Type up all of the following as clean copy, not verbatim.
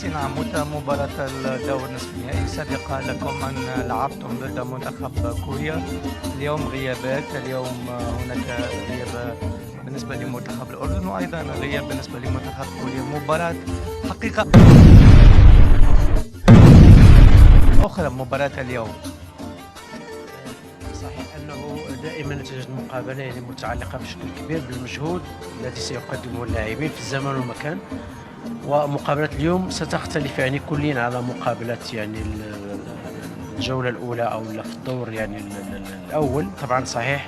حسين عموتة مباراة الدور نصف النهائي سبق لكم أن لعبتم ضد منتخب كوريا. اليوم غيابات، اليوم هناك غياب بالنسبة لمنتخب الأردن وأيضا غياب بالنسبة لمنتخب كوريا. مباراة حقيقة أخرى مباراة اليوم. صحيح أنه دائما نتيجة المقابلة يعني متعلقة بشكل كبير بالمجهود الذي سيقدمه اللاعبين في الزمان والمكان، ومقابلة اليوم ستختلف يعني كليا على مقابلة يعني الجولة الأولى أو في الدور يعني الأول. طبعا صحيح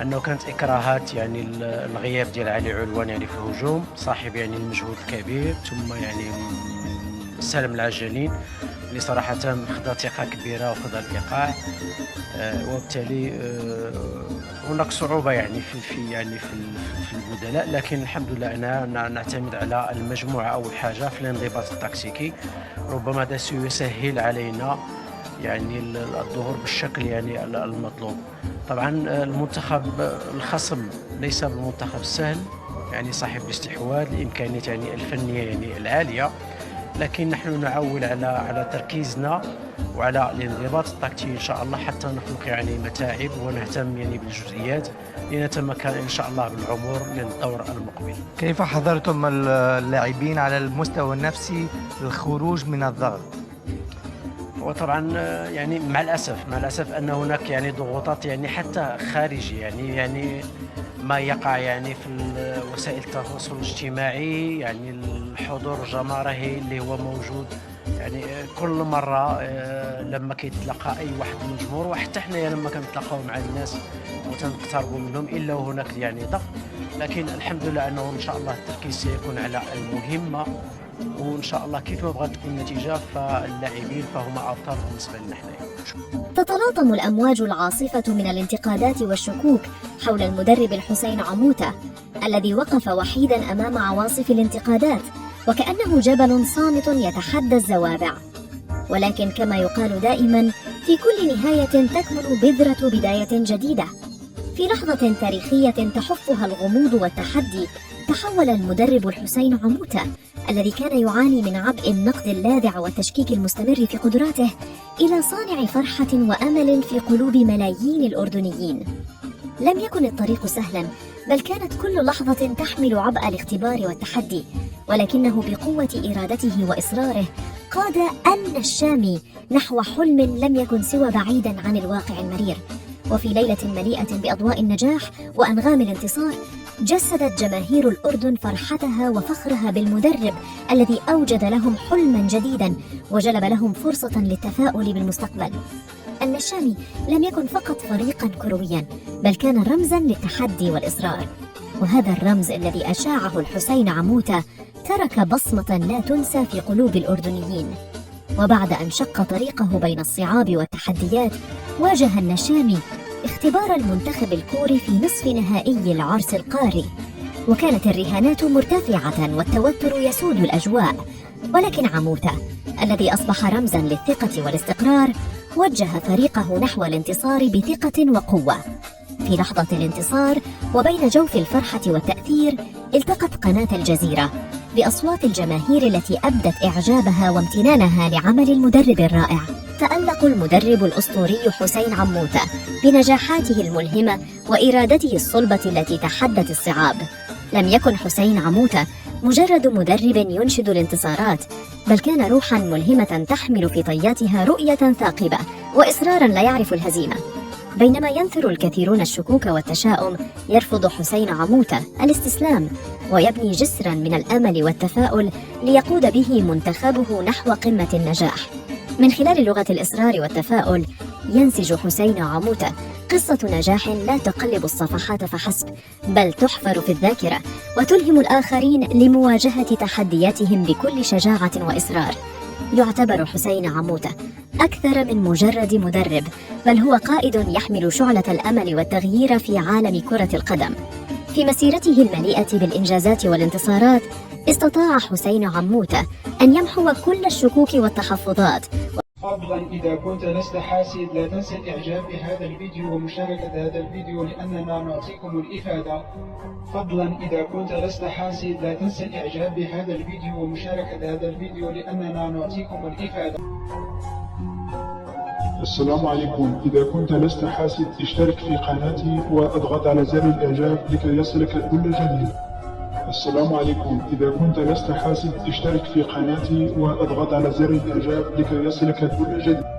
أنه كانت إكراهات يعني الغياب ديال علي علوان يعني في الهجوم صاحب يعني المجهود الكبير، ثم يعني سالم العجلين اللي صراحة خدا ثقة كبيرة وخدا الإيقاع، وبالتالي هناك صعوبة يعني في البدلاء، لكن الحمد لله أننا نعتمد على المجموعة أول حاجة في الانضباط التكتيكي. ربما هذا سيسهل علينا يعني الظهور بالشكل يعني المطلوب. طبعا المنتخب الخصم ليس بالمنتخب السهل، يعني صاحب الاستحواذ، الإمكانيات يعني الفنية يعني العالية، لكن نحن نعول على تركيزنا وعلى الانضباط التكتيكي ان شاء الله حتى نخلق يعني متاعب ونهتم يعني بالجزئيات لنتمكن ان شاء الله بالعبور للدور المقبل. كيف حضرتم اللاعبين على المستوى النفسي للخروج من الضغط؟ وطبعا يعني مع الاسف ان هناك يعني ضغوطات يعني حتى خارجي يعني ما يقع يعني في وسائل التواصل الاجتماعي، يعني الحضور الجماهيري اللي هو موجود يعني كل مرة لما كيتلاقى أي واحد من الجمهور، وحتى حنايا لما كنتلاقاو مع الناس وتنقتربوا منهم إلا وهناك يعني ضغط، لكن الحمد لله أنه إن شاء الله التركيز سيكون على المهمة، وإن شاء الله كيف ما بغات تكون النتيجة فاللاعبين فهم أبطال بالنسبة لنا حنايا. تتلاطم الأمواج العاصفة من الانتقادات والشكوك حول المدرب الحسين عموتة الذي وقف وحيدا أمام عواصف الانتقادات وكأنه جبل صامت يتحدى الزوابع. ولكن كما يقال دائما، في كل نهاية تكمن بذرة بداية جديدة. في لحظة تاريخية تحفها الغموض والتحدي، تحول المدرب الحسين عموتة الذي كان يعاني من عبء النقد اللاذع والتشكيك المستمر في قدراته إلى صانع فرحة وأمل في قلوب ملايين الأردنيين. لم يكن الطريق سهلا، بل كانت كل لحظة تحمل عبء الاختبار والتحدي، ولكنه بقوة إرادته وإصراره قاد أن الشامي نحو حلم لم يكن سوى بعيدا عن الواقع المرير. وفي ليلة مليئة بأضواء النجاح وأنغام الانتصار، جسدت جماهير الأردن فرحتها وفخرها بالمدرب الذي أوجد لهم حلما جديدا وجلب لهم فرصة للتفاؤل بالمستقبل. النشامي لم يكن فقط فريقا كرويا، بل كان رمزا للتحدي والإصرار، وهذا الرمز الذي أشاعه الحسين عموتة ترك بصمة لا تنسى في قلوب الأردنيين. وبعد أن شق طريقه بين الصعاب والتحديات، واجه النشامي اختبار المنتخب الكوري في نصف نهائي العرس القاري، وكانت الرهانات مرتفعة والتوتر يسود الأجواء، ولكن عموتة الذي أصبح رمزا للثقة والاستقرار وجه فريقه نحو الانتصار بثقة وقوة. في لحظة الانتصار وبين جوف الفرحة والتأثير، التقت قناة الجزيرة بأصوات الجماهير التي أبدت إعجابها وامتنانها لعمل المدرب الرائع. تألق المدرب الأسطوري حسين عموتة بنجاحاته الملهمة وإرادته الصلبة التي تحدت الصعاب. لم يكن حسين عموتة مجرد مدرب ينشد الانتصارات، بل كان روحا ملهمة تحمل في طياتها رؤية ثاقبة وإصرارا لا يعرف الهزيمة. بينما ينثر الكثيرون الشكوك والتشاؤم، يرفض حسين عموتة الاستسلام ويبني جسرا من الأمل والتفاؤل ليقود به منتخبه نحو قمة النجاح. من خلال لغة الإصرار والتفاؤل ينسج حسين عموتة قصة نجاح لا تقلب الصفحات فحسب، بل تحفر في الذاكرة وتلهم الآخرين لمواجهة تحدياتهم بكل شجاعة وإصرار. يعتبر حسين عموتة أكثر من مجرد مدرب، بل هو قائد يحمل شعلة الأمل والتغيير في عالم كرة القدم. في مسيرته المليئة بالإنجازات والانتصارات، استطاع حسين عموتة أن يمحو كل الشكوك والتحفظات فضلا إذا كنت لست حاسد لا تنسى الإعجاب بهذا الفيديو ومشاركة هذا الفيديو لأننا نعطيكم الإفادة. فضلا إذا كنت لست حاسد لا تنسى الإعجاب بهذا الفيديو ومشاركة هذا الفيديو لأننا نعطيكم الإفادة. السلام عليكم. إذا كنت لست حاسد اشترك في قناتي واضغط على زر الإعجاب لكي يصلك كل جديد. السلام عليكم. إذا كنت لست حاسد اشترك في قناتي واضغط على زر الإعجاب لكي يصلك كل جديد.